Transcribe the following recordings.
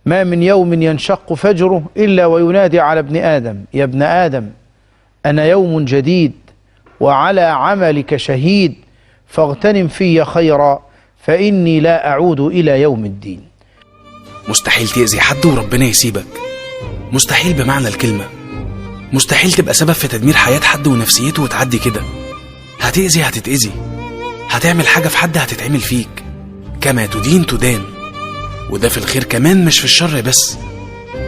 ما من يوم ينشق فجره إلا وينادي على ابن آدم: يا ابن آدم، أنا يوم جديد وعلى عملك شهيد، فاغتنم في خيرا فإني لا أعود إلى يوم الدين. مستحيل تأذي حد وربنا يسيبك، مستحيل بمعنى الكلمة. مستحيل تبقى سبب في تدمير حياة حد ونفسيته وتعدي كده. هتأذي هتتأذي، هتعمل حاجة في حد هتتعمل فيك. كما تدين تدان. وده في الخير كمان مش في الشر بس.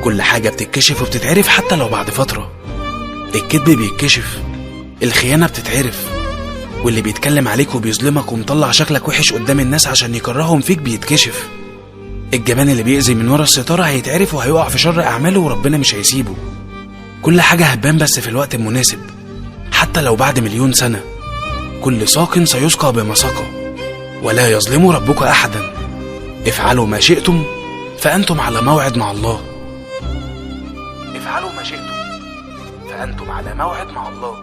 كل حاجة بتتكشف وبتتعرف حتى لو بعد فترة. الكذب بيتكشف، الخيانة بتتعرف، واللي بيتكلم عليك وبيظلمك ومطلع شكلك وحش قدام الناس عشان يكرههم فيك بيتكشف. الجبان اللي بيأذي من ورا الستارة هيتعرف وهيقع في شر أعماله وربنا مش هيسيبه. كل حاجة هتبان بس في الوقت المناسب، حتى لو بعد 1,000,000 سنة. كل ساق سيسقى بما سقى، ولا يظلم ربك أحدا. افعلوا ما شئتم فأنتم على موعد مع الله. افعلوا ما شئتم فأنتم على موعد مع الله.